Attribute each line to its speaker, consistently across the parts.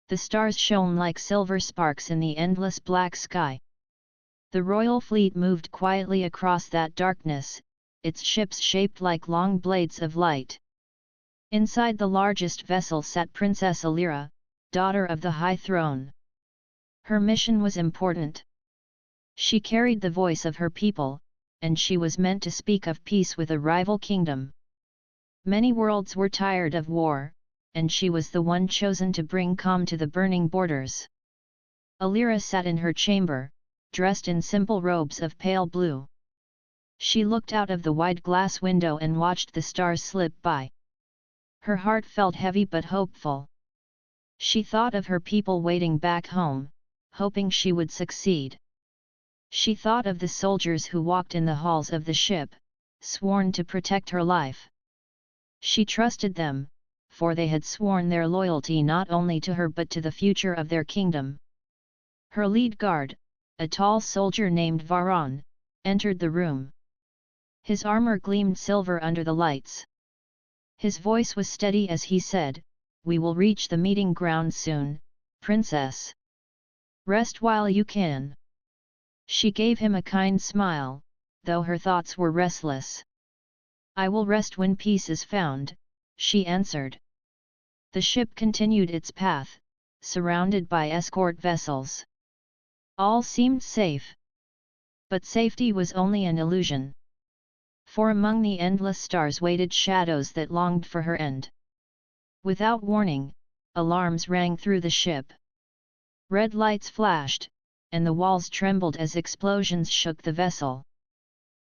Speaker 1: The stars shone like silver sparks in the endless black sky. The royal fleet moved quietly across that darkness, its ships shaped like long blades of light. Inside the largest vessel sat Princess Alira, daughter of the High Throne. Her mission was important. She carried the voice of her people, and she was meant to speak of peace with a rival kingdom. Many worlds were tired of war, and she was the one chosen to bring calm to the burning borders. Alira sat in her chamber, dressed in simple robes of pale blue. She looked out of the wide glass window and watched the stars slip by. Her heart felt heavy but hopeful. She thought of her people waiting back home, hoping she would succeed. She thought of the soldiers who walked in the halls of the ship, sworn to protect her life. She trusted them, for they had sworn their loyalty not only to her but to the future of their kingdom. Her lead guard, a tall soldier named Varan, entered the room. His armor gleamed silver under the lights. His voice was steady as he said, "We will reach the meeting ground soon, Princess. Rest while you can." She gave him a kind smile, though her thoughts were restless. "I will rest when peace is found," she answered. The ship continued its path, surrounded by escort vessels. All seemed safe. But safety was only an illusion. For among the endless stars waited shadows that longed for her end. Without warning, alarms rang through the ship. Red lights flashed, and the walls trembled as explosions shook the vessel.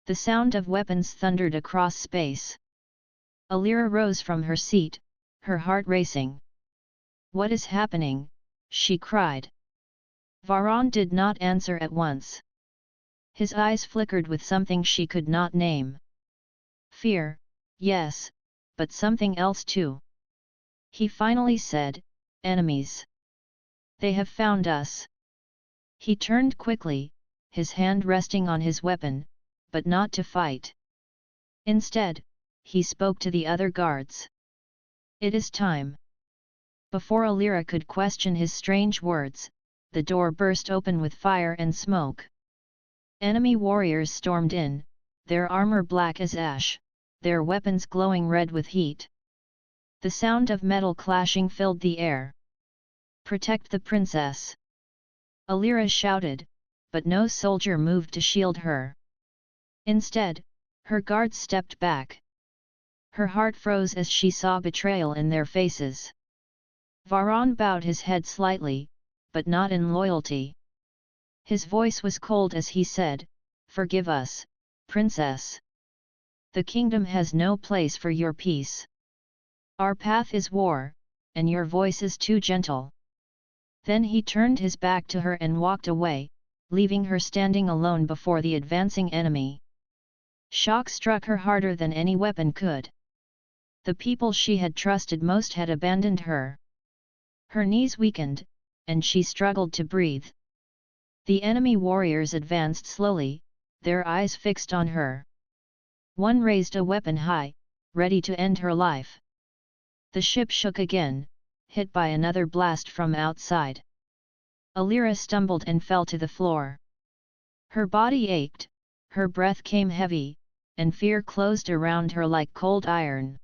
Speaker 1: The sound of weapons thundered across space. Alira rose from her seat, her heart racing. "What is happening?" she cried. Varan did not answer at once. His eyes flickered with something she could not name. Fear, yes, but something else too. He finally said, "Enemies. They have found us." He turned quickly, his hand resting on his weapon, but not to fight. Instead, he spoke to the other guards. "It is time." Before Alira could question his strange words, the door burst open with fire and smoke. Enemy warriors stormed in, their armor black as ash, their weapons glowing red with heat. The sound of metal clashing filled the air. "Protect the princess!" Alira shouted, but no soldier moved to shield her. Instead, her guards stepped back. Her heart froze as she saw betrayal in their faces. Varan bowed his head slightly, but not in loyalty. His voice was cold as he said, "Forgive us, Princess. The kingdom has no place for your peace. Our path is war, and your voice is too gentle." Then he turned his back to her and walked away, leaving her standing alone before the advancing enemy. Shock struck her harder than any weapon could. The people she had trusted most had abandoned her. Her knees weakened, and she struggled to breathe. The enemy warriors advanced slowly, their eyes fixed on her. One raised a weapon high, ready to end her life. The ship shook again, hit by another blast from outside. Alira stumbled and fell to the floor. Her body ached, her breath came heavy, and fear closed around her like cold iron.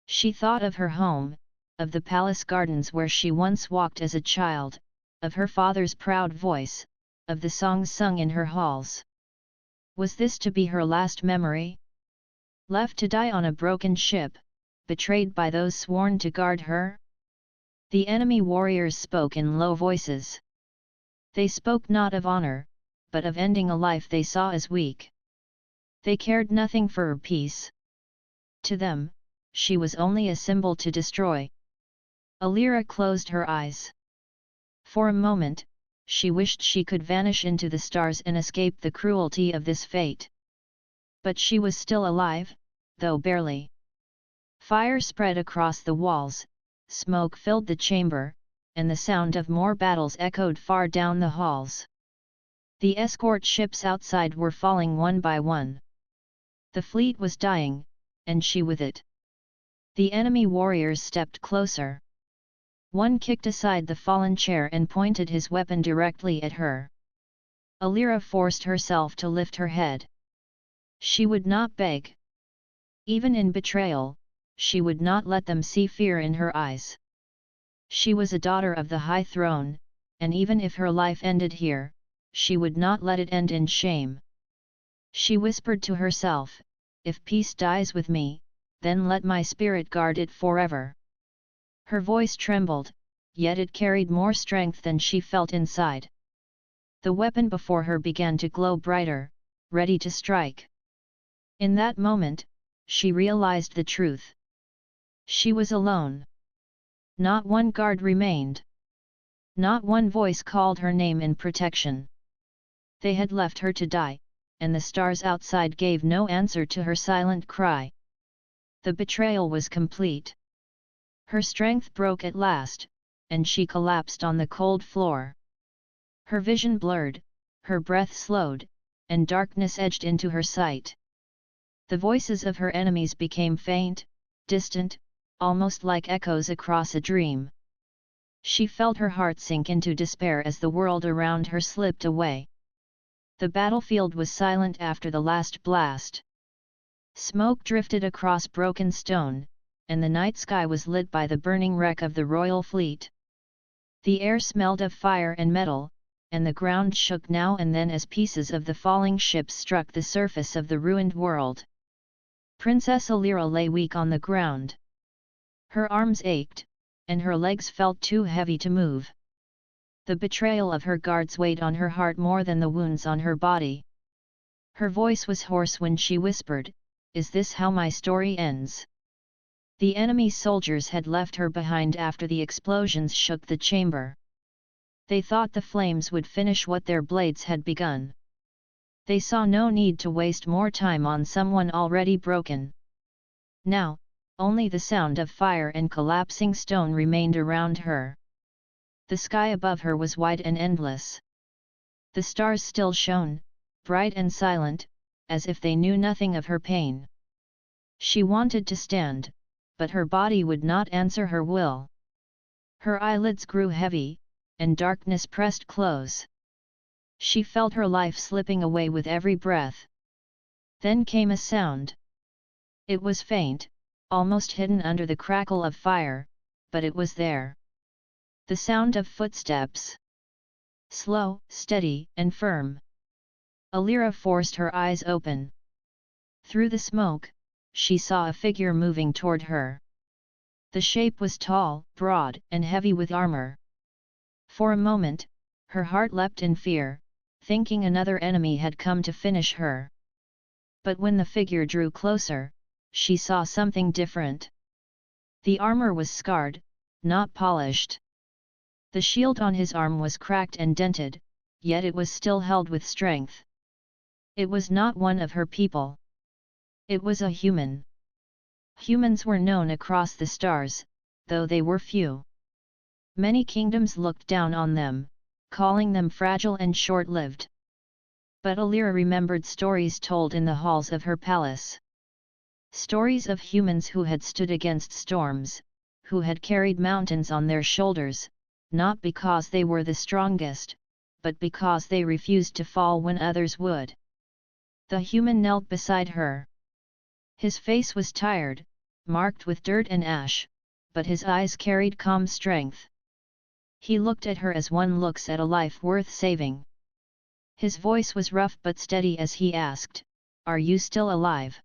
Speaker 1: She thought of her home, of the palace gardens where she once walked as a child, of her father's proud voice, of the songs sung in her halls. Was this to be her last memory? Left to die on a broken ship, betrayed by those sworn to guard her? The enemy warriors spoke in low voices. They spoke not of honor, but of ending a life they saw as weak. They cared nothing for her peace. To them, she was only a symbol to destroy. Alira closed her eyes. For a moment, she wished she could vanish into the stars and escape the cruelty of this fate. But she was still alive, though barely. Fire spread across the walls, smoke filled the chamber, and the sound of more battles echoed far down the halls. The escort ships outside were falling one by one. The fleet was dying, and she with it. The enemy warriors stepped closer. One kicked aside the fallen chair and pointed his weapon directly at her. Alira forced herself to lift her head. She would not beg. Even in betrayal, she would not let them see fear in her eyes. She was a daughter of the High Throne, and even if her life ended here, she would not let it end in shame. She whispered to herself, "If peace dies with me, then let my spirit guard it forever." Her voice trembled, yet it carried more strength than she felt inside. The weapon before her began to glow brighter, ready to strike. In that moment, she realized the truth. She was alone. Not one guard remained. Not one voice called her name in protection. They had left her to die, and the stars outside gave no answer to her silent cry. The betrayal was complete. Her strength broke at last, and she collapsed on the cold floor. Her vision blurred, her breath slowed, and darkness edged into her sight. The voices of her enemies became faint, distant, almost like echoes across a dream. She felt her heart sink into despair as the world around her slipped away. The battlefield was silent after the last blast. Smoke drifted across broken stone, and the night sky was lit by the burning wreck of the royal fleet. The air smelled of fire and metal, and the ground shook now and then as pieces of the falling ships struck the surface of the ruined world. Princess Alira lay weak on the ground. Her arms ached, and her legs felt too heavy to move. The betrayal of her guards weighed on her heart more than the wounds on her body. Her voice was hoarse when she whispered, "Is this how my story ends?" The enemy soldiers had left her behind after the explosions shook the chamber. They thought the flames would finish what their blades had begun. They saw no need to waste more time on someone already broken. Now, only the sound of fire and collapsing stone remained around her. The sky above her was wide and endless. The stars still shone, bright and silent, as if they knew nothing of her pain. She wanted to stand, but her body would not answer her will. Her eyelids grew heavy, and darkness pressed close. She felt her life slipping away with every breath. Then came a sound. It was faint, almost hidden under the crackle of fire, but it was there. The sound of footsteps. Slow, steady, and firm. Alira forced her eyes open. Through the smoke, she saw a figure moving toward her. The shape was tall, broad, and heavy with armor. For a moment, her heart leapt in fear, thinking another enemy had come to finish her. But when the figure drew closer, she saw something different. The armor was scarred, not polished. The shield on his arm was cracked and dented, yet it was still held with strength. It was not one of her people. It was a human. Humans were known across the stars, though they were few. Many kingdoms looked down on them, calling them fragile and short-lived. But Alira remembered stories told in the halls of her palace. Stories of humans who had stood against storms, who had carried mountains on their shoulders, not because they were the strongest, but because they refused to fall when others would. The human knelt beside her. His face was tired, marked with dirt and ash, but his eyes carried calm strength. He looked at her as one looks at a life worth saving. His voice was rough but steady as he asked, "Are you still alive?"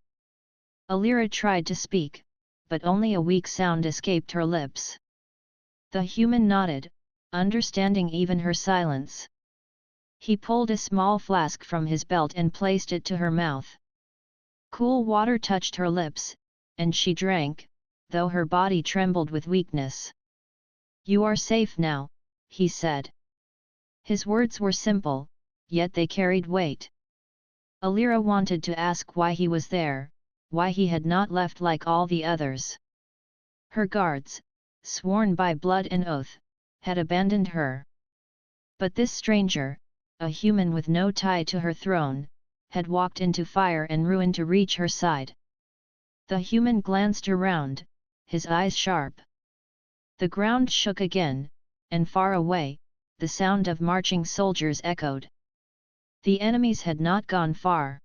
Speaker 1: Alira tried to speak, but only a weak sound escaped her lips. The human nodded, understanding even her silence. He pulled a small flask from his belt and placed it to her mouth. Cool water touched her lips, and she drank, though her body trembled with weakness. "You are safe now," he said. His words were simple, yet they carried weight. Alira wanted to ask why he was there, why he had not left like all the others. Her guards, sworn by blood and oath, had abandoned her. But this stranger, a human with no tie to her throne, had walked into fire and ruin to reach her side. The human glanced around, his eyes sharp. The ground shook again, and far away, the sound of marching soldiers echoed. The enemies had not gone far.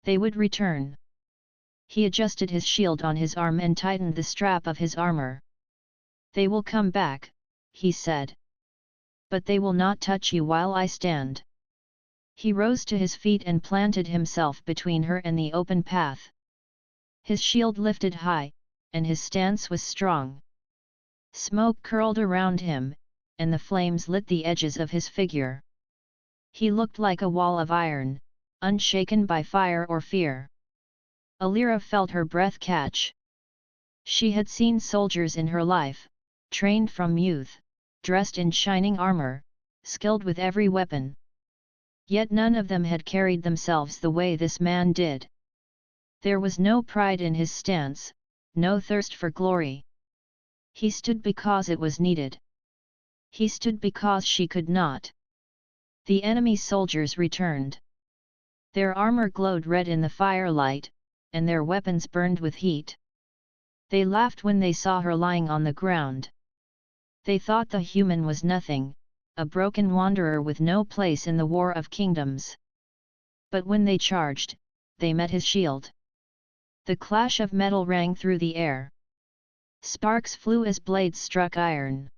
Speaker 1: They would return. He adjusted his shield on his arm and tightened the strap of his armor. "They will come back," he said. "But they will not touch you while I stand." He rose to his feet and planted himself between her and the open path. His shield lifted high, and his stance was strong. Smoke curled around him, and the flames lit the edges of his figure. He looked like a wall of iron, unshaken by fire or fear. Alira felt her breath catch. She had seen soldiers in her life, trained from youth, dressed in shining armor, skilled with every weapon. Yet none of them had carried themselves the way this man did. There was no pride in his stance, no thirst for glory. He stood because it was needed. He stood because she could not. The enemy soldiers returned. Their armor glowed red in the firelight, and their weapons burned with heat. They laughed when they saw her lying on the ground. They thought the human was nothing, a broken wanderer with no place in the war of kingdoms. But when they charged, they met his shield. The clash of metal rang through the air. Sparks flew as blades struck iron.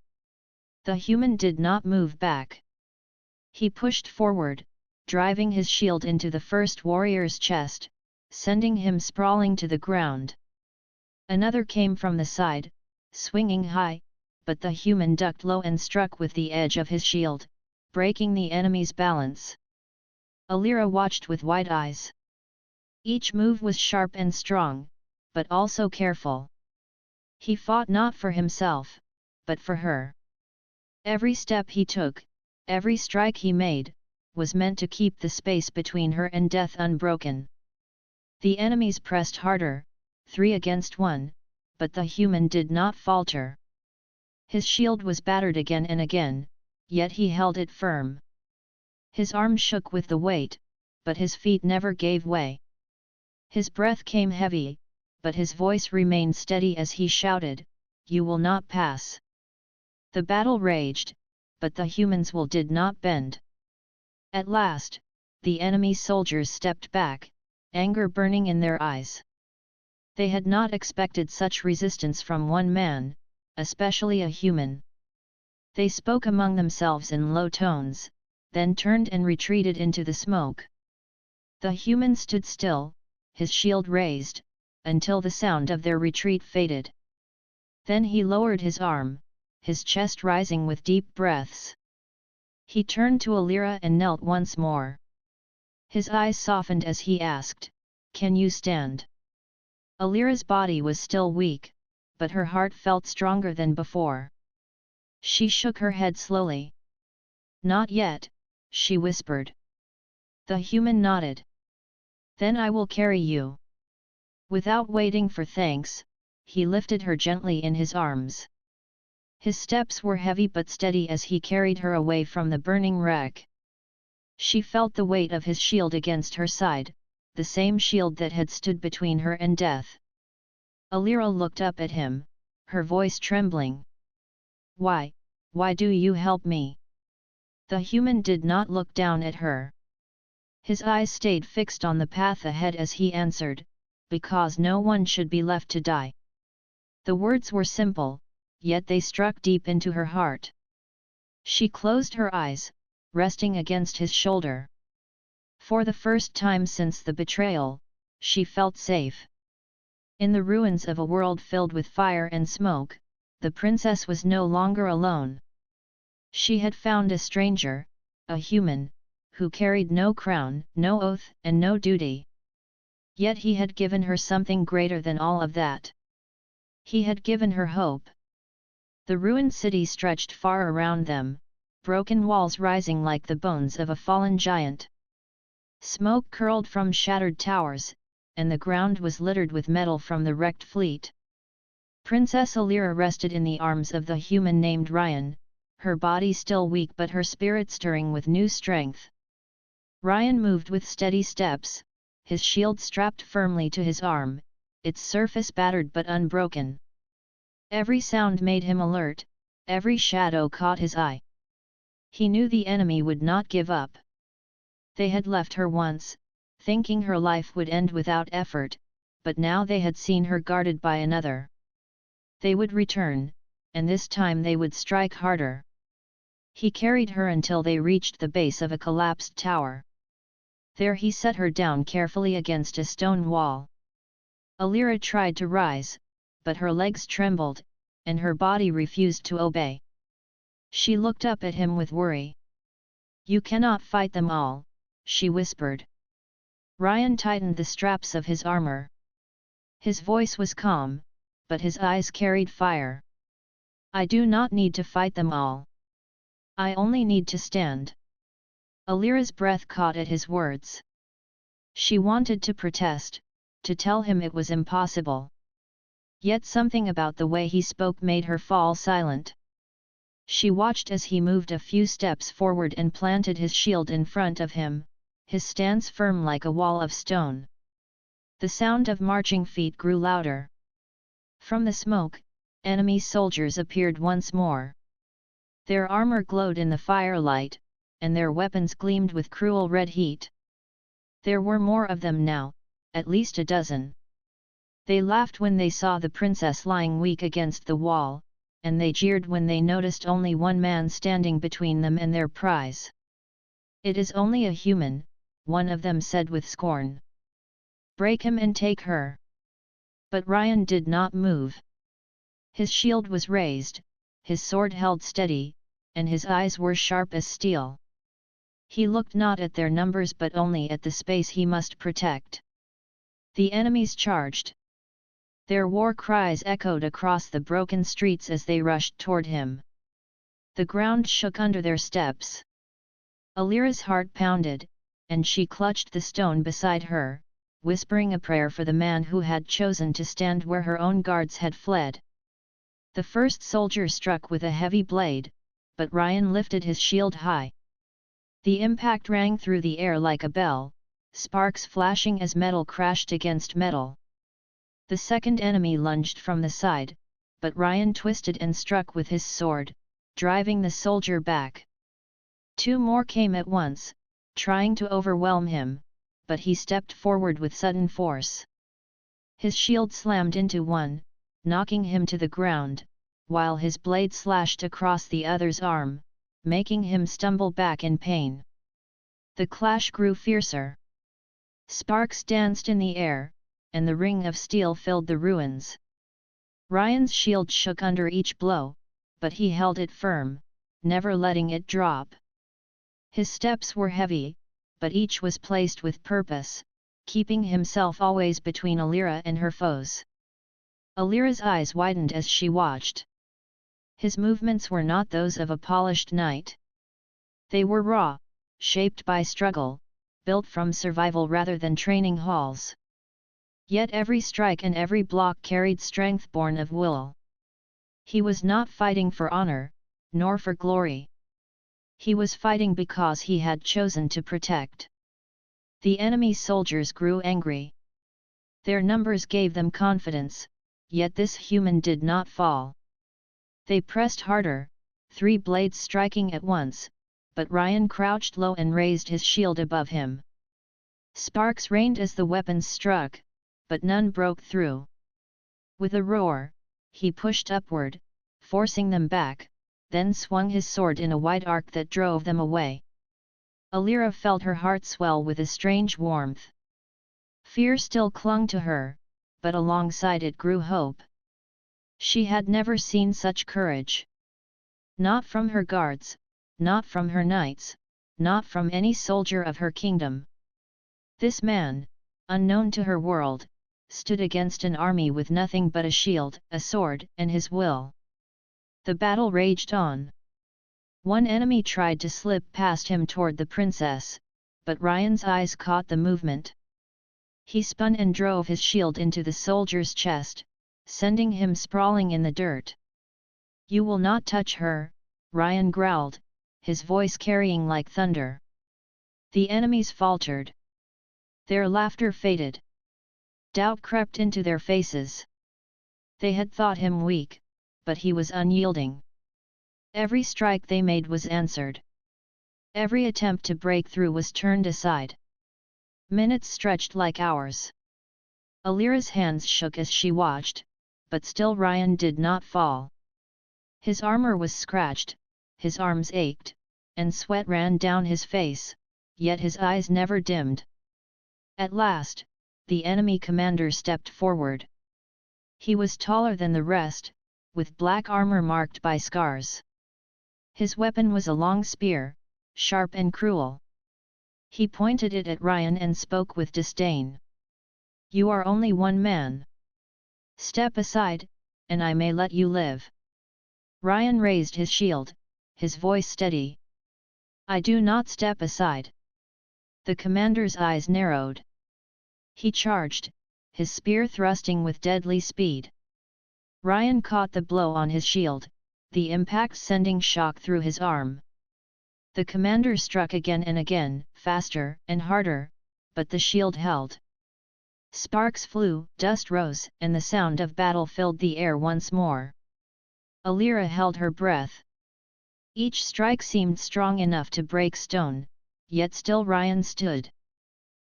Speaker 1: The human did not move back. He pushed forward, driving his shield into the first warrior's chest, sending him sprawling to the ground. Another came from the side, swinging high, but the human ducked low and struck with the edge of his shield, breaking the enemy's balance. Alira watched with wide eyes. Each move was sharp and strong, but also careful. He fought not for himself, but for her. Every step he took, every strike he made, was meant to keep the space between her and death unbroken. The enemies pressed harder, 3 against 1, but the human did not falter. His shield was battered again and again, yet he held it firm. His arm shook with the weight, but his feet never gave way. His breath came heavy, but his voice remained steady as he shouted, "You will not pass." The battle raged, but the human's will did not bend. At last, the enemy soldiers stepped back, anger burning in their eyes. They had not expected such resistance from one man, especially a human. They spoke among themselves in low tones, then turned and retreated into the smoke. The human stood still, his shield raised, until the sound of their retreat faded. Then he lowered his arm, his chest rising with deep breaths. He turned to Alira and knelt once more. His eyes softened as he asked, "Can you stand?" Alira's body was still weak, but her heart felt stronger than before. She shook her head slowly. "Not yet," she whispered. The human nodded. "Then I will carry you." Without waiting for thanks, he lifted her gently in his arms. His steps were heavy but steady as he carried her away from the burning wreck. She felt the weight of his shield against her side, the same shield that had stood between her and death. Alira looked up at him, her voice trembling. Why do you help me?" The human did not look down at her. His eyes stayed fixed on the path ahead as he answered, "Because no one should be left to die." The words were simple, yet they struck deep into her heart. She closed her eyes, resting against his shoulder. For the first time since the betrayal, she felt safe. In the ruins of a world filled with fire and smoke, the princess was no longer alone. She had found a stranger, a human, who carried no crown, no oath, and no duty. Yet he had given her something greater than all of that. He had given her hope. The ruined city stretched far around them, broken walls rising like the bones of a fallen giant. Smoke curled from shattered towers, and the ground was littered with metal from the wrecked fleet. Princess Alira rested in the arms of the human named Ryan, her body still weak but her spirit stirring with new strength. Ryan moved with steady steps, his shield strapped firmly to his arm, its surface battered but unbroken. Every sound made him alert, every shadow caught his eye. He knew the enemy would not give up. They had left her once, thinking her life would end without effort, but now they had seen her guarded by another. They would return, and this time they would strike harder. He carried her until they reached the base of a collapsed tower. There he set her down carefully against a stone wall. Alira tried to rise, but her legs trembled, and her body refused to obey. She looked up at him with worry. "You cannot fight them all," she whispered. Ryan tightened the straps of his armor. His voice was calm, but his eyes carried fire. "I do not need to fight them all. I only need to stand." Alira's breath caught at his words. She wanted to protest, to tell him it was impossible. Yet something about the way he spoke made her fall silent. She watched as he moved a few steps forward and planted his shield in front of him, his stance firm like a wall of stone. The sound of marching feet grew louder. From the smoke, enemy soldiers appeared once more. Their armor glowed in the firelight, and their weapons gleamed with cruel red heat. There were more of them now, at least a dozen. They laughed when they saw the princess lying weak against the wall, and they jeered when they noticed only one man standing between them and their prize. "It is only a human," one of them said with scorn. "Break him and take her." But Ryan did not move. His shield was raised, his sword held steady, and his eyes were sharp as steel. He looked not at their numbers but only at the space he must protect. The enemies charged. Their war cries echoed across the broken streets as they rushed toward him. The ground shook under their steps. Alira's heart pounded, and she clutched the stone beside her, whispering a prayer for the man who had chosen to stand where her own guards had fled. The first soldier struck with a heavy blade, but Ryan lifted his shield high. The impact rang through the air like a bell, sparks flashing as metal crashed against metal. The second enemy lunged from the side, but Ryan twisted and struck with his sword, driving the soldier back. Two more came at once, trying to overwhelm him, but he stepped forward with sudden force. His shield slammed into one, knocking him to the ground, while his blade slashed across the other's arm, making him stumble back in pain. The clash grew fiercer. Sparks danced in the air, and the ring of steel filled the ruins. Ryan's shield shook under each blow, but he held it firm, never letting it drop. His steps were heavy, but each was placed with purpose, keeping himself always between Alira and her foes. Alira's eyes widened as she watched. His movements were not those of a polished knight. They were raw, shaped by struggle, built from survival rather than training halls. Yet every strike and every block carried strength born of will. He was not fighting for honor, nor for glory. He was fighting because he had chosen to protect. The enemy soldiers grew angry. Their numbers gave them confidence, yet this human did not fall. They pressed harder, 3 blades striking at once, but Ryan crouched low and raised his shield above him. Sparks rained as the weapons struck, but none broke through. With a roar, he pushed upward, forcing them back, then swung his sword in a wide arc that drove them away. Alira felt her heart swell with a strange warmth. Fear still clung to her, but alongside it grew hope. She had never seen such courage. Not from her guards, not from her knights, not from any soldier of her kingdom. This man, unknown to her world, stood against an army with nothing but a shield, a sword, and his will. The battle raged on. One enemy tried to slip past him toward the princess, but Ryan's eyes caught the movement. He spun and drove his shield into the soldier's chest, sending him sprawling in the dirt. "You will not touch her," Ryan growled, his voice carrying like thunder. The enemies faltered. Their laughter faded. Doubt crept into their faces. They had thought him weak, but he was unyielding. Every strike they made was answered. Every attempt to break through was turned aside. Minutes stretched like hours. Alira's hands shook as she watched, but still Ryan did not fall. His armor was scratched, his arms ached, and sweat ran down his face, yet his eyes never dimmed. At last, the enemy commander stepped forward. He was taller than the rest, with black armor marked by scars. His weapon was a long spear, sharp and cruel. He pointed it at Ryan and spoke with disdain. "You are only one man. Step aside, and I may let you live." Ryan raised his shield, his voice steady. "I do not step aside." The commander's eyes narrowed. He charged, his spear thrusting with deadly speed. Ryan caught the blow on his shield, the impact sending shock through his arm. The commander struck again and again, faster and harder, but the shield held. Sparks flew, dust rose, and the sound of battle filled the air once more. Alira held her breath. Each strike seemed strong enough to break stone, yet still Ryan stood.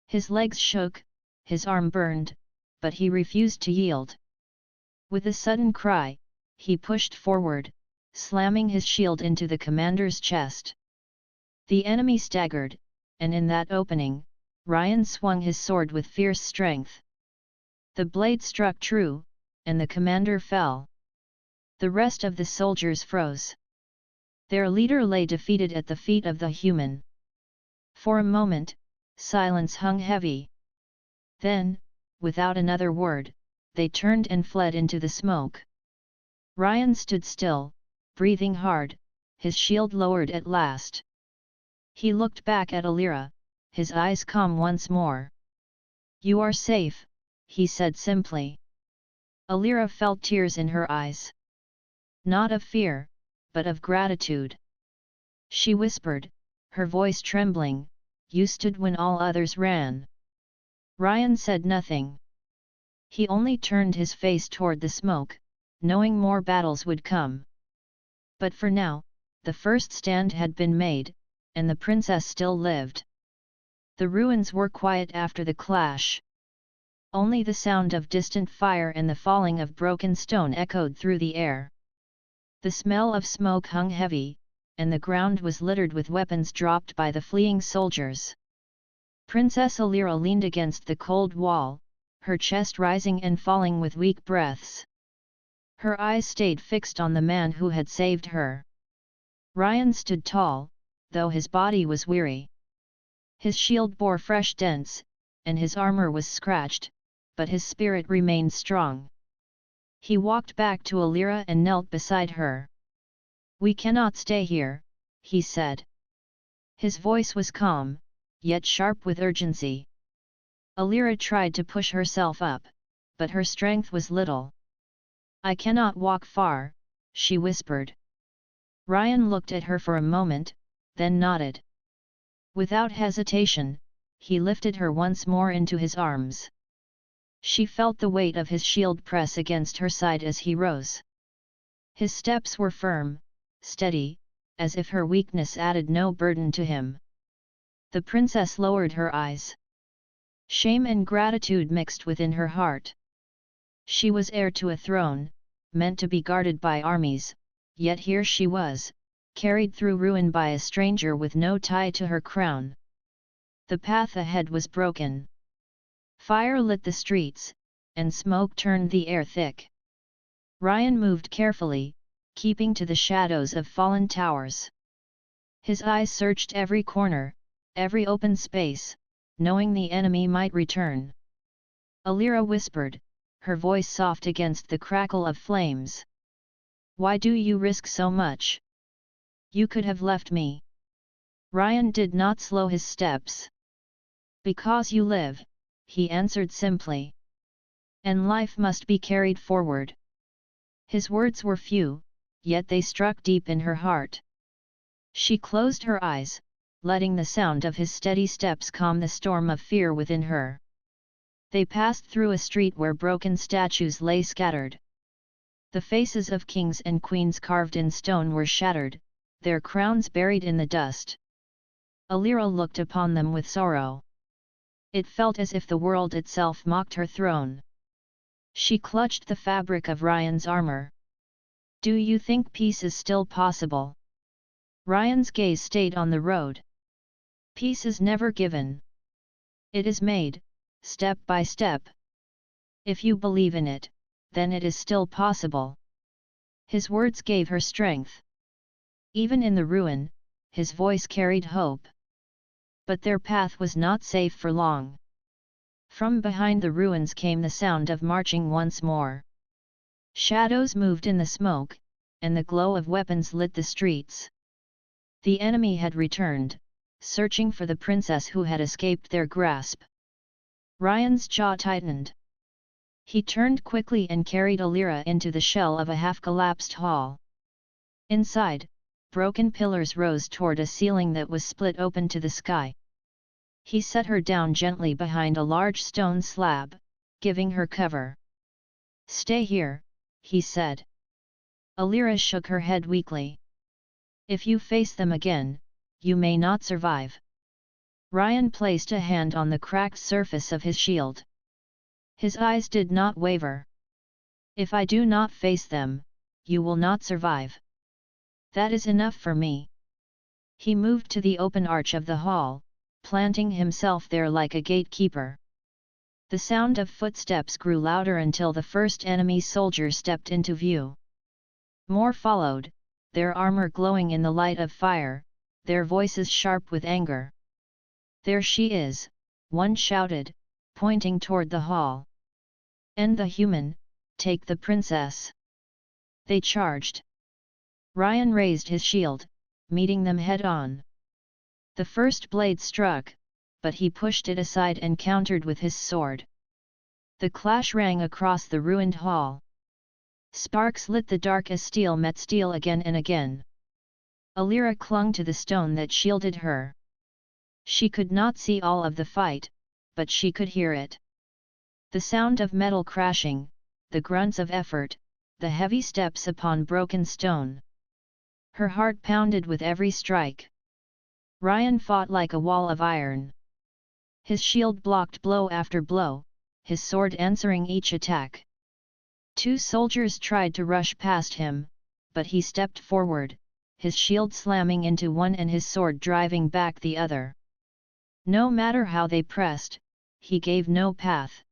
Speaker 1: His legs shook, his arm burned, but he refused to yield. With a sudden cry, he pushed forward, slamming his shield into the commander's chest. The enemy staggered, and in that opening, Ryan swung his sword with fierce strength. The blade struck true, and the commander fell. The rest of the soldiers froze. Their leader lay defeated at the feet of the human. For a moment, silence hung heavy. Then, without another word, they turned and fled into the smoke. Ryan stood still, breathing hard, his shield lowered at last. He looked back at Alira, his eyes calm once more. "You are safe," he said simply. Alira felt tears in her eyes. Not of fear, but of gratitude. She whispered, her voice trembling, "You stood when all others ran." Ryan said nothing. He only turned his face toward the smoke, knowing more battles would come. But for now, the first stand had been made, and the princess still lived. The ruins were quiet after the clash. Only the sound of distant fire and the falling of broken stone echoed through the air. The smell of smoke hung heavy, and the ground was littered with weapons dropped by the fleeing soldiers. Princess Alira leaned against the cold wall, her chest rising and falling with weak breaths. Her eyes stayed fixed on the man who had saved her. Ryan stood tall, though his body was weary. His shield bore fresh dents, and his armor was scratched, but his spirit remained strong. He walked back to Alira and knelt beside her. "We cannot stay here," he said. His voice was calm, yet sharp with urgency. Alira tried to push herself up, but her strength was little. "I cannot walk far," she whispered. Ryan looked at her for a moment, then nodded. Without hesitation, he lifted her once more into his arms. She felt the weight of his shield press against her side as he rose. His steps were firm, steady, as if her weakness added no burden to him. The princess lowered her eyes. Shame and gratitude mixed within her heart. She was heir to a throne, meant to be guarded by armies, yet here she was, carried through ruin by a stranger with no tie to her crown. The path ahead was broken. Fire lit the streets, and smoke turned the air thick. Ryan moved carefully, keeping to the shadows of fallen towers. His eyes searched every corner, every open space, knowing the enemy might return. Alira whispered, her voice soft against the crackle of flames. "Why do you risk so much? You could have left me." Ryan did not slow his steps. "Because you live," he answered simply. "And life must be carried forward." His words were few, yet they struck deep in her heart. She closed her eyes, letting the sound of his steady steps calm the storm of fear within her. They passed through a street where broken statues lay scattered. The faces of kings and queens carved in stone were shattered, their crowns buried in the dust. Alira looked upon them with sorrow. It felt as if the world itself mocked her throne. She clutched the fabric of Ryan's armor. "Do you think peace is still possible?" Ryan's gaze stayed on the road. "Peace is never given. It is made, step by step. If you believe in it, then it is still possible." His words gave her strength. Even in the ruin, his voice carried hope. But their path was not safe for long. From behind the ruins came the sound of marching once more. Shadows moved in the smoke, and the glow of weapons lit the streets. The enemy had returned, searching for the princess who had escaped their grasp. Ryan's jaw tightened. He turned quickly and carried Alira into the shell of a half-collapsed hall. Inside, broken pillars rose toward a ceiling that was split open to the sky. He set her down gently behind a large stone slab, giving her cover. "Stay here," he said. Alira shook her head weakly. "If you face them again, you may not survive." Ryan placed a hand on the cracked surface of his shield. His eyes did not waver. "If I do not face them, you will not survive. That is enough for me." He moved to the open arch of the hall, planting himself there like a gatekeeper. The sound of footsteps grew louder until the first enemy soldier stepped into view. More followed, their armor glowing in the light of fire, their voices sharp with anger. "There she is," one shouted, pointing toward the hall. "End the human, take the princess." They charged. Ryan raised his shield, meeting them head-on. The first blade struck, but he pushed it aside and countered with his sword. The clash rang across the ruined hall. Sparks lit the dark as steel met steel again and again. Alira clung to the stone that shielded her. She could not see all of the fight, but she could hear it. The sound of metal crashing, the grunts of effort, the heavy steps upon broken stone. Her heart pounded with every strike. Ryan fought like a wall of iron. His shield blocked blow after blow, his sword answering each attack. Two soldiers tried to rush past him, but he stepped forward, his shield slamming into one and his sword driving back the other. No matter how they pressed, he gave no path.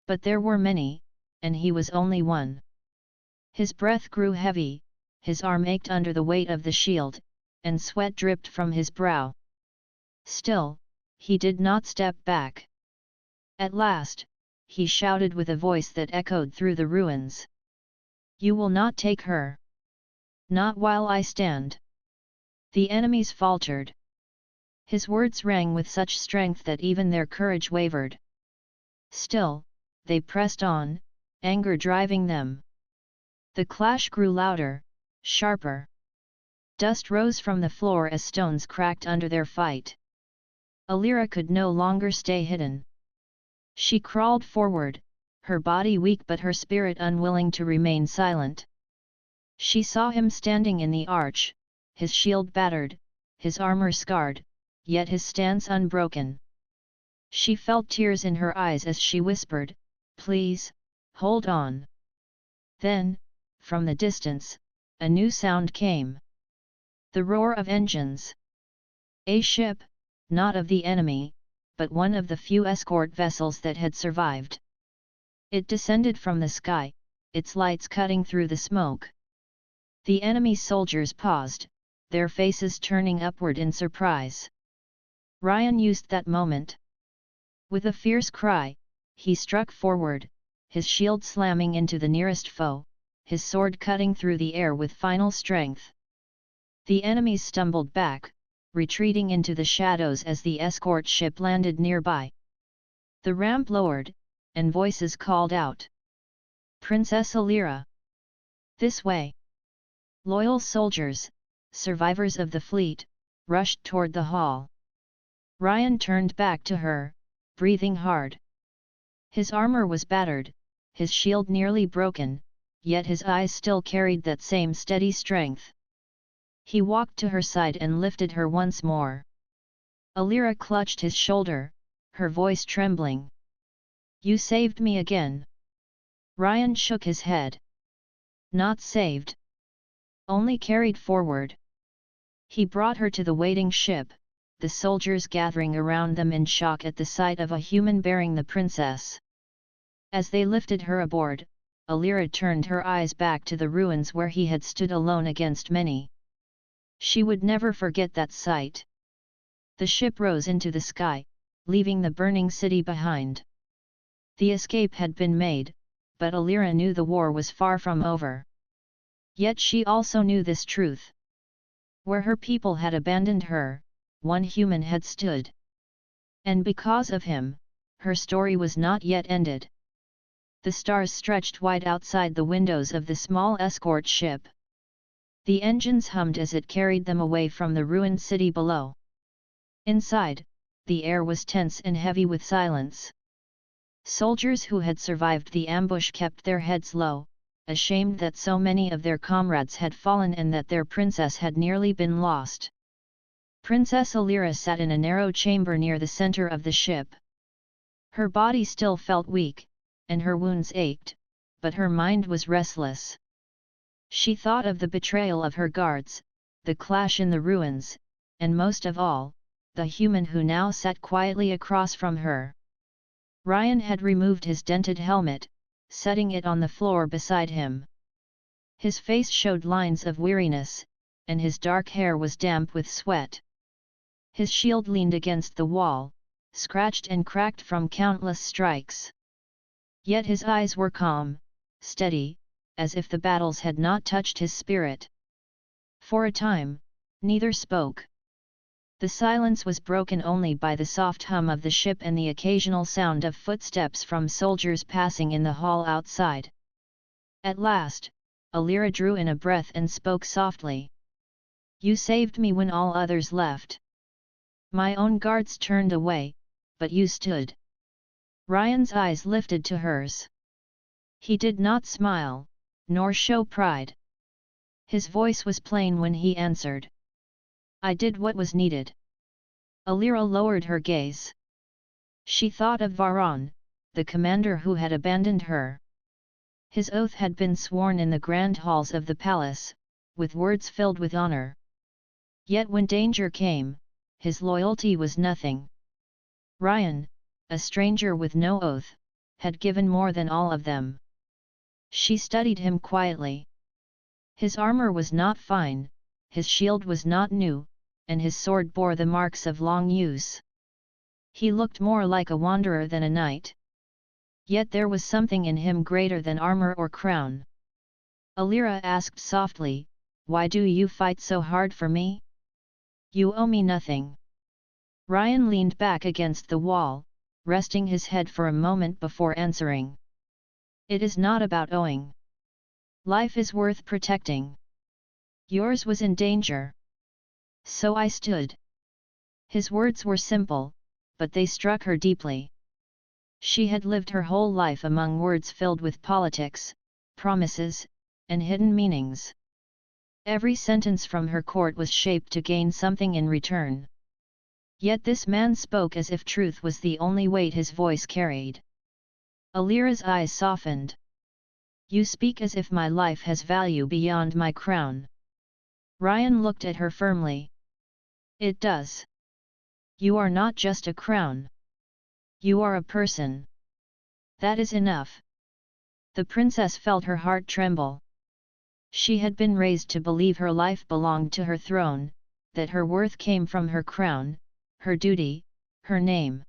Speaker 1: But there were many, and he was only one. His breath grew heavy, his arm ached under the weight of the shield, and sweat dripped from his brow. Still, he did not step back. At last, he shouted with a voice that echoed through the ruins. "You will not take her. Not while I stand." The enemies faltered. His words rang with such strength that even their courage wavered. Still, they pressed on, anger driving them. The clash grew louder, sharper. Dust rose from the floor as stones cracked under their fight. Alira could no longer stay hidden. She crawled forward, her body weak but her spirit unwilling to remain silent. She saw him standing in the arch, his shield battered, his armor scarred, yet his stance unbroken. She felt tears in her eyes as she whispered, "Please, hold on." Then, from the distance, a new sound came. The roar of engines. A ship, not of the enemy, but one of the few escort vessels that had survived. It descended from the sky, its lights cutting through the smoke. The enemy soldiers paused, their faces turning upward in surprise. Ryan used that moment. With a fierce cry, he struck forward, his shield slamming into the nearest foe, his sword cutting through the air with final strength. The enemies stumbled back, retreating into the shadows as the escort ship landed nearby. The ramp lowered, and voices called out, "Princess Alira! This way!" Loyal soldiers, survivors of the fleet, rushed toward the hall. Ryan turned back to her, breathing hard. His armor was battered, his shield nearly broken, yet his eyes still carried that same steady strength. He walked to her side and lifted her once more. Alira clutched his shoulder, her voice trembling. "You saved me again." Ryan shook his head. "Not saved. Only carried forward." He brought her to the waiting ship, the soldiers gathering around them in shock at the sight of a human bearing the princess. As they lifted her aboard, Alira turned her eyes back to the ruins where he had stood alone against many. She would never forget that sight. The ship rose into the sky, leaving the burning city behind. The escape had been made, but Alira knew the war was far from over. Yet she also knew this truth. Where her people had abandoned her, one human had stood. And because of him, her story was not yet ended. The stars stretched wide outside the windows of the small escort ship. The engines hummed as it carried them away from the ruined city below. Inside, the air was tense and heavy with silence. Soldiers who had survived the ambush kept their heads low, ashamed that so many of their comrades had fallen and that their princess had nearly been lost. Princess Alira sat in a narrow chamber near the center of the ship. Her body still felt weak, and her wounds ached, but her mind was restless. She thought of the betrayal of her guards, the clash in the ruins, and most of all, the human who now sat quietly across from her. Ryan had removed his dented helmet, setting it on the floor beside him. His face showed lines of weariness, and his dark hair was damp with sweat. His shield leaned against the wall, scratched and cracked from countless strikes. Yet his eyes were calm, steady, as if the battles had not touched his spirit. For a time, neither spoke. The silence was broken only by the soft hum of the ship and the occasional sound of footsteps from soldiers passing in the hall outside. At last, Alira drew in a breath and spoke softly. "You saved me when all others left. My own guards turned away, but you stood." Ryan's eyes lifted to hers. He did not smile, nor show pride. His voice was plain when he answered. "I did what was needed." Alira lowered her gaze. She thought of Varan, the commander who had abandoned her. His oath had been sworn in the grand halls of the palace, with words filled with honor. Yet when danger came, his loyalty was nothing. Ryan, a stranger with no oath, had given more than all of them. She studied him quietly. His armor was not fine, his shield was not new, and his sword bore the marks of long use. He looked more like a wanderer than a knight. Yet there was something in him greater than armor or crown. Alira asked softly, "Why do you fight so hard for me? You owe me nothing." Ryan leaned back against the wall, resting his head for a moment before answering. "It is not about owing. Life is worth protecting. Yours was in danger. So I stood." His words were simple, but they struck her deeply. She had lived her whole life among words filled with politics, promises, and hidden meanings. Every sentence from her court was shaped to gain something in return. Yet this man spoke as if truth was the only weight his voice carried. Alira's eyes softened. "You speak as if my life has value beyond my crown." Ryan looked at her firmly. "It does. You are not just a crown. You are a person. That is enough." The princess felt her heart tremble. She had been raised to believe her life belonged to her throne, that her worth came from her crown, her duty, her name.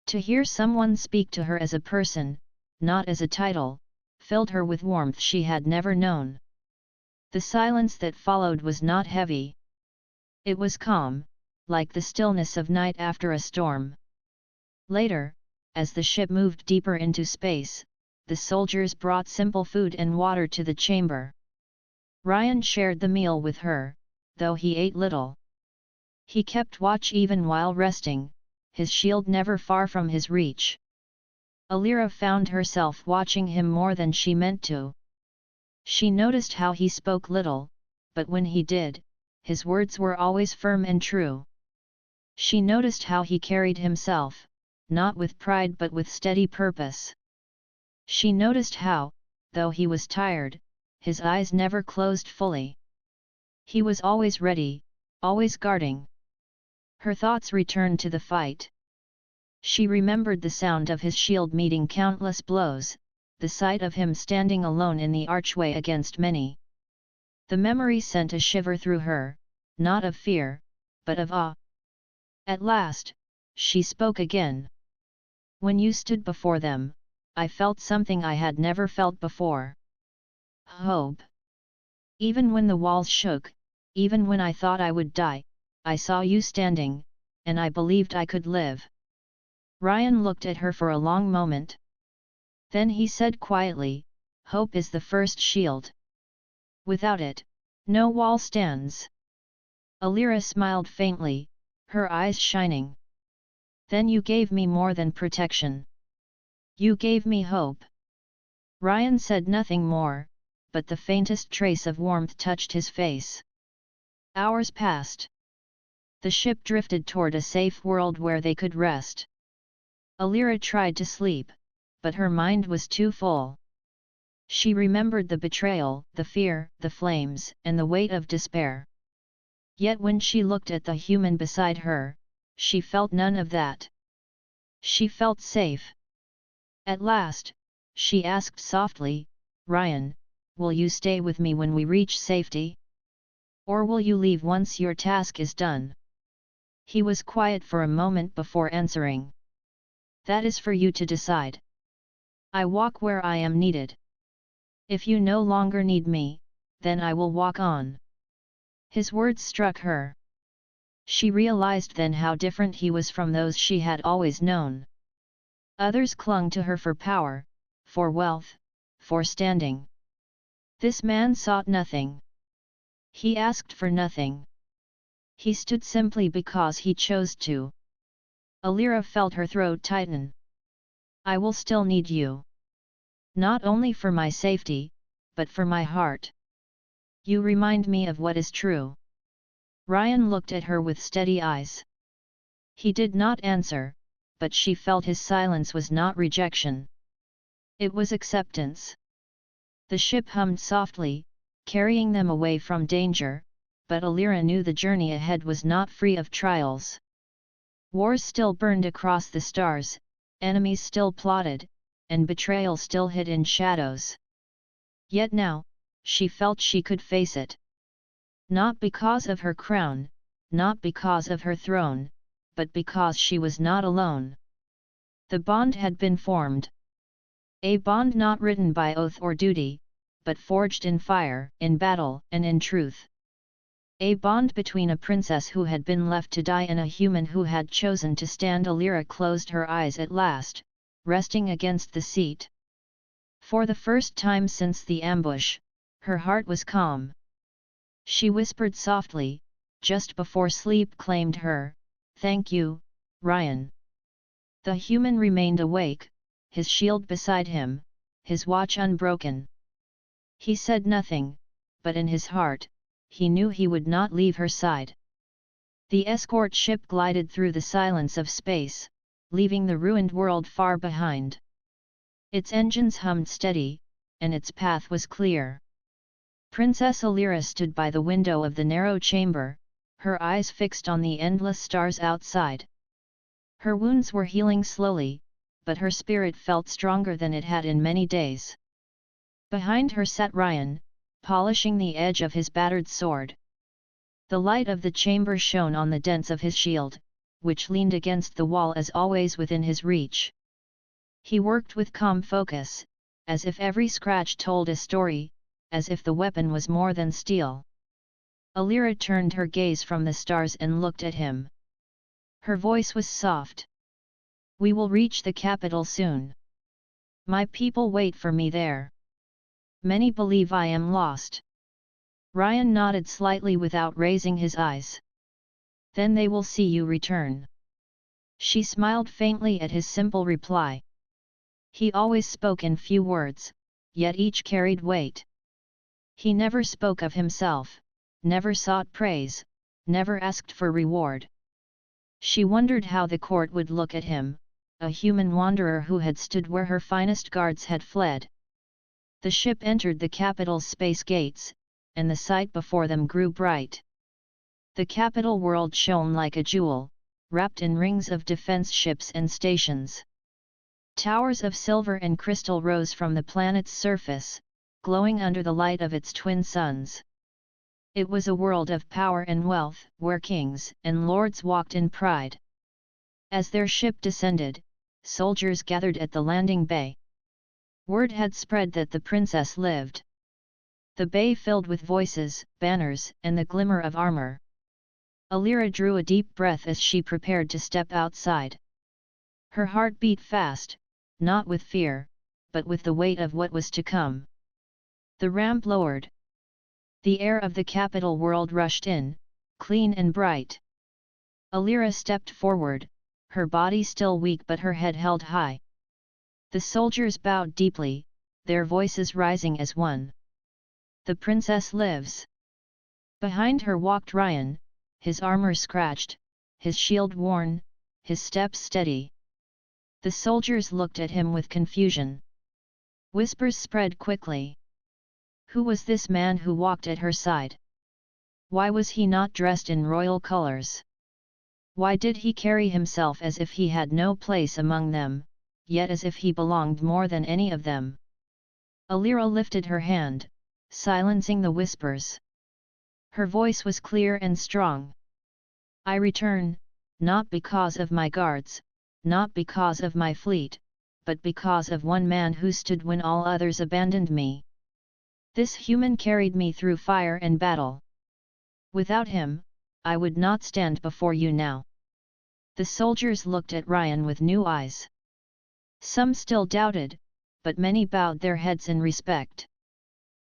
Speaker 1: To hear someone speak to her as a person, not as a title, filled her with warmth she had never known. The silence that followed was not heavy. It was calm, like the stillness of night after a storm. Later, as the ship moved deeper into space, the soldiers brought simple food and water to the chamber. Ryan shared the meal with her, though he ate little. He kept watch even while resting, his shield never far from his reach. Alira found herself watching him more than she meant to. She noticed how he spoke little, but when he did, his words were always firm and true. She noticed how he carried himself, not with pride but with steady purpose. She noticed how, though he was tired, his eyes never closed fully. He was always ready, always guarding. Her thoughts returned to the fight. She remembered the sound of his shield meeting countless blows, the sight of him standing alone in the archway against many. The memory sent a shiver through her, not of fear, but of awe. At last, she spoke again. When you stood before them, I felt something I had never felt before. Hope. Even when the walls shook, even when I thought I would die, I saw you standing, and I believed I could live. Ryan looked at her for a long moment. Then he said quietly, hope is the first shield. Without it, no wall stands. Alira smiled faintly, her eyes shining. Then you gave me more than protection. You gave me hope. Ryan said nothing more, but the faintest trace of warmth touched his face. Hours passed. The ship drifted toward a safe world where they could rest. Alira tried to sleep, but her mind was too full. She remembered the betrayal, the fear, the flames, and the weight of despair. Yet when she looked at the human beside her, she felt none of that. She felt safe. At last, she asked softly, Ryan, will you stay with me when we reach safety? Or will you leave once your task is done? He was quiet for a moment before answering. That is for you to decide. I walk where I am needed. If you no longer need me, then I will walk on. His words struck her. She realized then how different he was from those she had always known. Others clung to her for power, for wealth, for standing. This man sought nothing. He asked for nothing. He stood simply because he chose to. Alira felt her throat tighten. I will still need you. Not only for my safety, but for my heart. You remind me of what is true. Ryan looked at her with steady eyes. He did not answer, but she felt his silence was not rejection. It was acceptance. The ship hummed softly, carrying them away from danger, but Alira knew the journey ahead was not free of trials. Wars still burned across the stars, enemies still plotted, and betrayal still hid in shadows. Yet now, she felt she could face it. Not because of her crown, not because of her throne, but because she was not alone. The bond had been formed. A bond not written by oath or duty, but forged in fire, in battle, and in truth. A bond between a princess who had been left to die and a human who had chosen to stand. Alira closed her eyes at last, resting against the seat. For the first time since the ambush, her heart was calm. She whispered softly, just before sleep claimed her, "Thank you, Ryan." The human remained awake, his shield beside him, his watch unbroken. He said nothing, but in his heart, he knew he would not leave her side. The escort ship glided through the silence of space, leaving the ruined world far behind. Its engines hummed steady, and its path was clear. Princess Alira stood by the window of the narrow chamber, her eyes fixed on the endless stars outside. Her wounds were healing slowly, but her spirit felt stronger than it had in many days. Behind her sat Ryan, polishing the edge of his battered sword. The light of the chamber shone on the dents of his shield, which leaned against the wall as always within his reach. He worked with calm focus, as if every scratch told a story, as if the weapon was more than steel. Alira turned her gaze from the stars and looked at him. Her voice was soft. "We will reach the capital soon. My people wait for me there. Many believe I am lost." Ryan nodded slightly without raising his eyes. "Then they will see you return." She smiled faintly at his simple reply. He always spoke in few words, yet each carried weight. He never spoke of himself, never sought praise, never asked for reward. She wondered how the court would look at him, a human wanderer who had stood where her finest guards had fled. The ship entered the capital's space gates, and the sight before them grew bright. The capital world shone like a jewel, wrapped in rings of defense ships and stations. Towers of silver and crystal rose from the planet's surface, glowing under the light of its twin suns. It was a world of power and wealth, where kings and lords walked in pride. As their ship descended, soldiers gathered at the landing bay. Word had spread that the princess lived. The bay filled with voices, banners, and the glimmer of armor. Alira drew a deep breath as she prepared to step outside. Her heart beat fast, not with fear, but with the weight of what was to come. The ramp lowered. The air of the capital world rushed in, clean and bright. Alira stepped forward, her body still weak but her head held high. The soldiers bowed deeply, their voices rising as one. The princess lives. Behind her walked Ryan, his armor scratched, his shield worn, his steps steady. The soldiers looked at him with confusion. Whispers spread quickly. Who was this man who walked at her side? Why was he not dressed in royal colors? Why did he carry himself as if he had no place among them, yet as if he belonged more than any of them? Alira lifted her hand, silencing the whispers. Her voice was clear and strong. I return, not because of my guards, not because of my fleet, but because of one man who stood when all others abandoned me. This human carried me through fire and battle. Without him, I would not stand before you now. The soldiers looked at Ryan with new eyes. Some still doubted, but many bowed their heads in respect.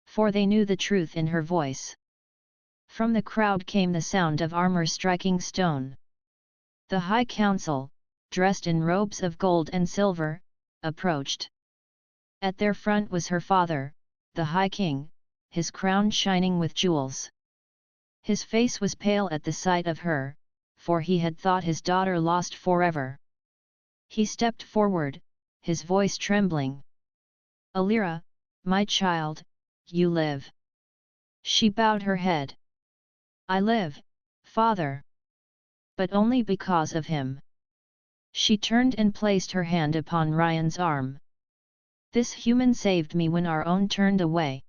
Speaker 1: For they knew the truth in her voice. From the crowd came the sound of armor striking stone. The High Council, dressed in robes of gold and silver, approached. At their front was her father, the High King, his crown shining with jewels. His face was pale at the sight of her, for he had thought his daughter lost forever. He stepped forward, his voice trembling. Alira, my child, you live. She bowed her head. I live, father. But only because of him. She turned and placed her hand upon Ryan's arm. This human saved me when our own turned away.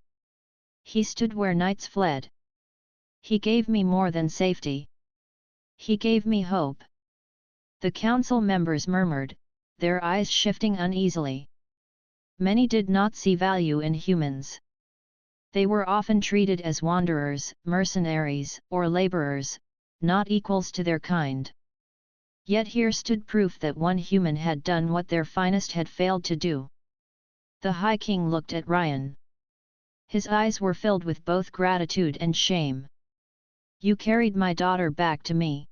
Speaker 1: He stood where knights fled. He gave me more than safety. He gave me hope. The council members murmured, their eyes shifting uneasily. Many did not see value in humans. They were often treated as wanderers, mercenaries, or laborers, not equals to their kind. Yet here stood proof that one human had done what their finest had failed to do. The High King looked at Ryan. His eyes were filled with both gratitude and shame. You carried my daughter back to me.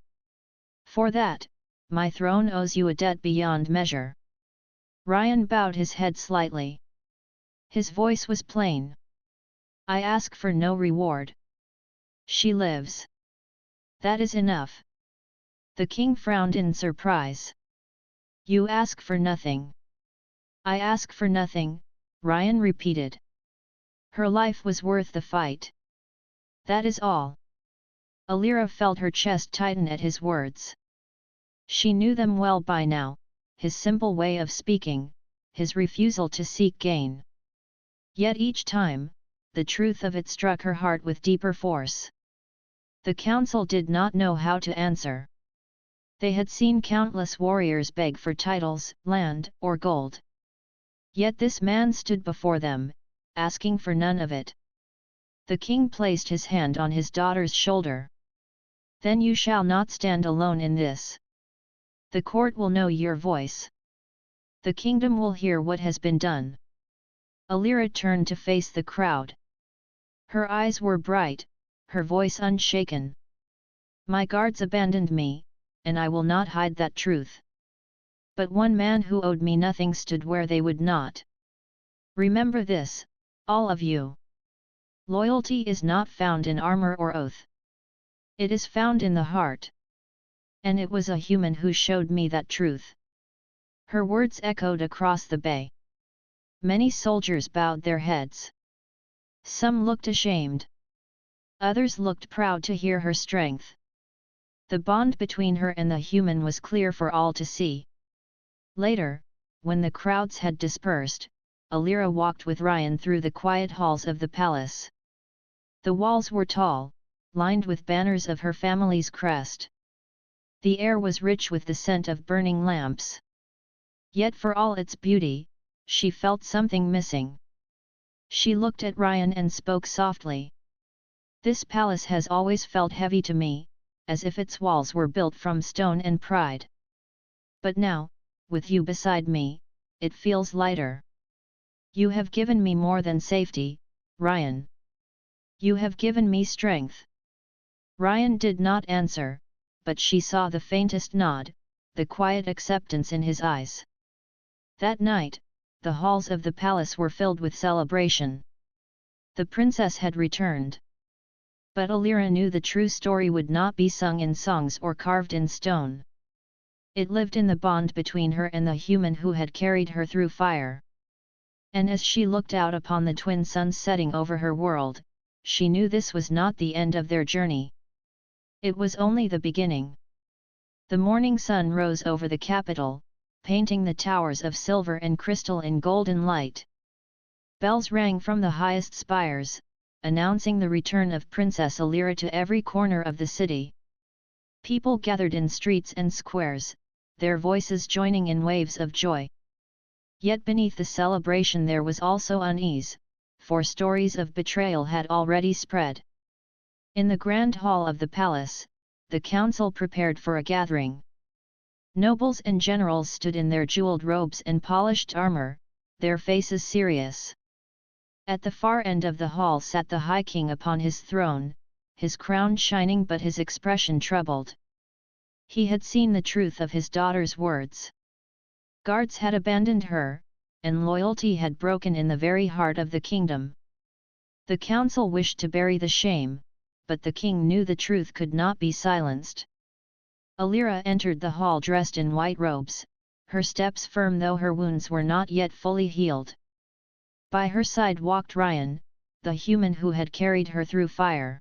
Speaker 1: For that, my throne owes you a debt beyond measure. Ryan bowed his head slightly. His voice was plain. I ask for no reward. She lives. That is enough. The king frowned in surprise. You ask for nothing. I ask for nothing, Ryan repeated. Her life was worth the fight. That is all. Alira felt her chest tighten at his words. She knew them well by now, his simple way of speaking, his refusal to seek gain. Yet each time, the truth of it struck her heart with deeper force. The council did not know how to answer. They had seen countless warriors beg for titles, land, or gold. Yet this man stood before them, asking for none of it. The king placed his hand on his daughter's shoulder. Then you shall not stand alone in this. The court will know your voice. The kingdom will hear what has been done. Alira turned to face the crowd. Her eyes were bright, her voice unshaken. My guards abandoned me, and I will not hide that truth. But one man who owed me nothing stood where they would not. Remember this, all of you. Loyalty is not found in armor or oath. It is found in the heart. And it was a human who showed me that truth. Her words echoed across the bay. Many soldiers bowed their heads. Some looked ashamed. Others looked proud to hear her strength. The bond between her and the human was clear for all to see. Later, when the crowds had dispersed, Alira walked with Ryan through the quiet halls of the palace. The walls were tall, lined with banners of her family's crest. The air was rich with the scent of burning lamps. Yet for all its beauty, she felt something missing. She looked at Ryan and spoke softly. "This palace has always felt heavy to me, as if its walls were built from stone and pride. But now, with you beside me, it feels lighter. You have given me more than safety, Ryan. You have given me strength." Ryan did not answer, but she saw the faintest nod, the quiet acceptance in his eyes. That night, the halls of the palace were filled with celebration. The princess had returned. But Alira knew the true story would not be sung in songs or carved in stone. It lived in the bond between her and the human who had carried her through fire. And as she looked out upon the twin suns setting over her world, she knew this was not the end of their journey. It was only the beginning. The morning sun rose over the capital, painting the towers of silver and crystal in golden light. Bells rang from the highest spires, announcing the return of Princess Alira to every corner of the city. People gathered in streets and squares, their voices joining in waves of joy. Yet beneath the celebration there was also unease, for stories of betrayal had already spread. In the grand hall of the palace, the council prepared for a gathering. Nobles and generals stood in their jeweled robes and polished armor, their faces serious. At the far end of the hall sat the High King upon his throne, his crown shining but his expression troubled. He had seen the truth of his daughter's words. Guards had abandoned her, and loyalty had broken in the very heart of the kingdom. The council wished to bury the shame, but the king knew the truth could not be silenced. Alira entered the hall dressed in white robes, her steps firm though her wounds were not yet fully healed. By her side walked Ryan, the human who had carried her through fire.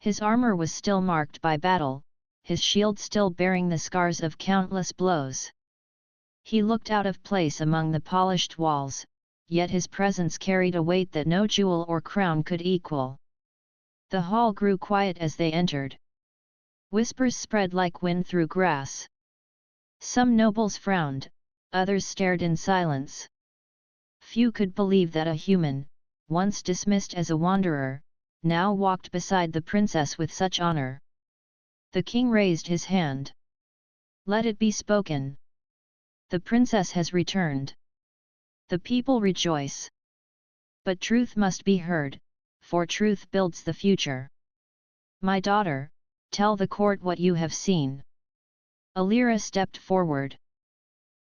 Speaker 1: His armor was still marked by battle, his shield still bearing the scars of countless blows. He looked out of place among the polished walls, yet his presence carried a weight that no jewel or crown could equal. The hall grew quiet as they entered. Whispers spread like wind through grass. Some nobles frowned, others stared in silence. Few could believe that a human, once dismissed as a wanderer, now walked beside the princess with such honor. The king raised his hand. "Let it be spoken. The princess has returned. The people rejoice. But truth must be heard, for truth builds the future. My daughter, tell the court what you have seen." Alira stepped forward.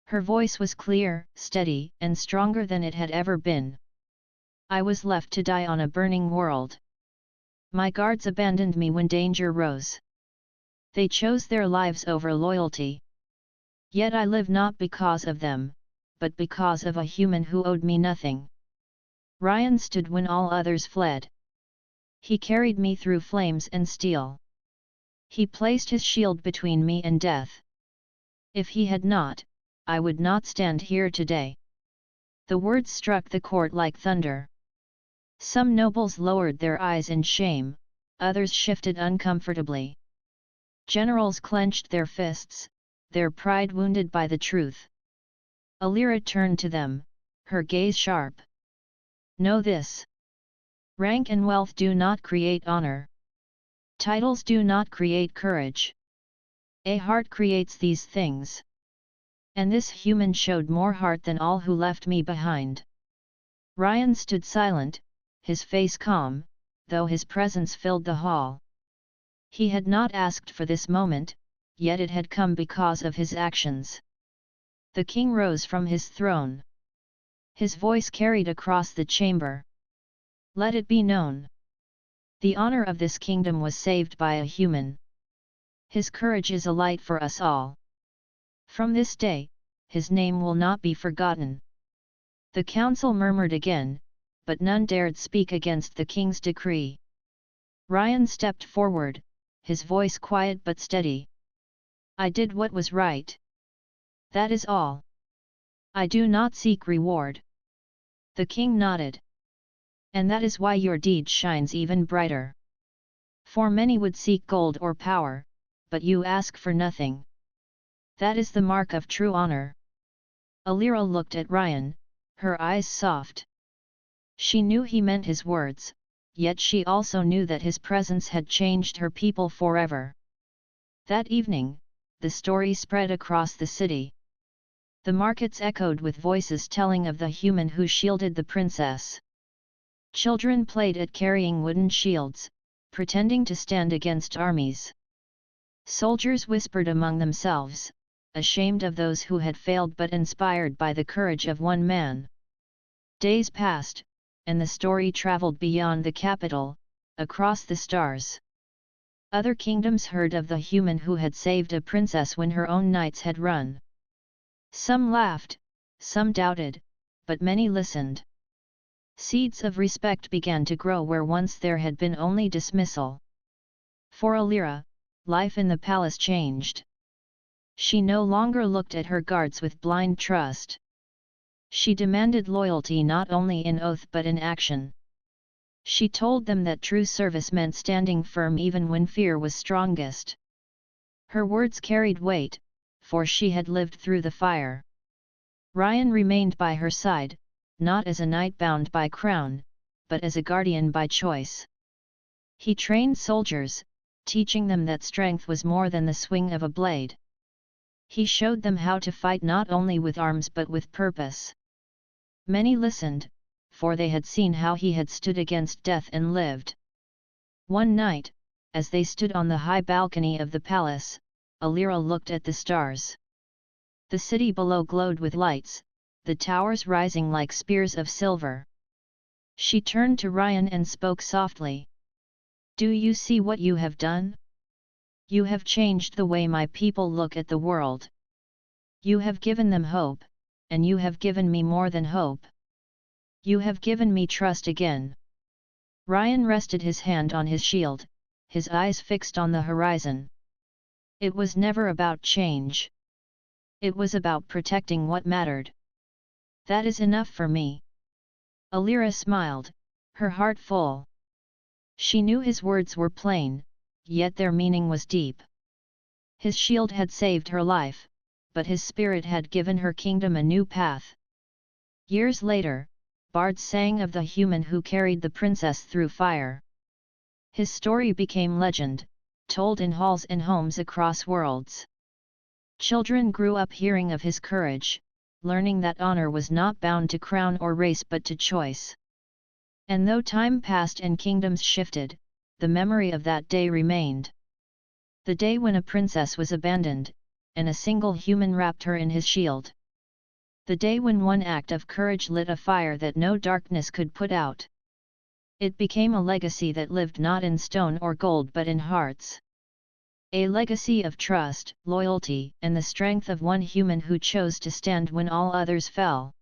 Speaker 1: Her voice was clear, steady, and stronger than it had ever been. "I was left to die on a burning world. My guards abandoned me when danger rose. They chose their lives over loyalty. Yet I live not because of them, but because of a human who owed me nothing." Ryan stood when all others fled. He carried me through flames and steel. He placed his shield between me and death. If he had not, I would not stand here today. The words struck the court like thunder. Some nobles lowered their eyes in shame, others shifted uncomfortably. Generals clenched their fists, their pride wounded by the truth. Alira turned to them, her gaze sharp. "Know this. Rank and wealth do not create honor. Titles do not create courage. A heart creates these things. And this human showed more heart than all who left me behind." Ryan stood silent, his face calm, though his presence filled the hall. He had not asked for this moment, yet it had come because of his actions. The king rose from his throne. His voice carried across the chamber. Let it be known. The honor of this kingdom was saved by a human. His courage is a light for us all. From this day, his name will not be forgotten. The council murmured again, but none dared speak against the king's decree. Ryan stepped forward, his voice quiet but steady. I did what was right. That is all. I do not seek reward. The king nodded. And that is why your deed shines even brighter. For many would seek gold or power, but you ask for nothing. That is the mark of true honor. Alira looked at Ryan, her eyes soft. She knew he meant his words, yet she also knew that his presence had changed her people forever. That evening, the story spread across the city. The markets echoed with voices telling of the human who shielded the princess. Children played at carrying wooden shields, pretending to stand against armies. Soldiers whispered among themselves, ashamed of those who had failed but inspired by the courage of one man. Days passed, and the story traveled beyond the capital, across the stars. Other kingdoms heard of the human who had saved a princess when her own knights had run. Some laughed, some doubted, but many listened. Seeds of respect began to grow where once there had been only dismissal. For Alira, life in the palace changed. She no longer looked at her guards with blind trust. She demanded loyalty not only in oath but in action. She told them that true service meant standing firm even when fear was strongest. Her words carried weight, for she had lived through the fire. Ryan remained by her side, not as a knight bound by crown, but as a guardian by choice. He trained soldiers, teaching them that strength was more than the swing of a blade. He showed them how to fight not only with arms but with purpose. Many listened, for they had seen how he had stood against death and lived. One night, as they stood on the high balcony of the palace, Alira looked at the stars. The city below glowed with lights, the towers rising like spears of silver. She turned to Ryan and spoke softly. Do you see what you have done? You have changed the way my people look at the world. You have given them hope, and you have given me more than hope. You have given me trust again. Ryan rested his hand on his shield, his eyes fixed on the horizon. It was never about change. It was about protecting what mattered. That is enough for me. Alira smiled, her heart full. She knew his words were plain, yet their meaning was deep. His shield had saved her life, but his spirit had given her kingdom a new path. Years later, bards sang of the human who carried the princess through fire. His story became legend, told in halls and homes across worlds. Children grew up hearing of his courage, learning that honor was not bound to crown or race but to choice. And though time passed and kingdoms shifted, the memory of that day remained. The day when a princess was abandoned, and a single human wrapped her in his shield. The day when one act of courage lit a fire that no darkness could put out. It became a legacy that lived not in stone or gold but in hearts. A legacy of trust, loyalty, and the strength of one human who chose to stand when all others fell.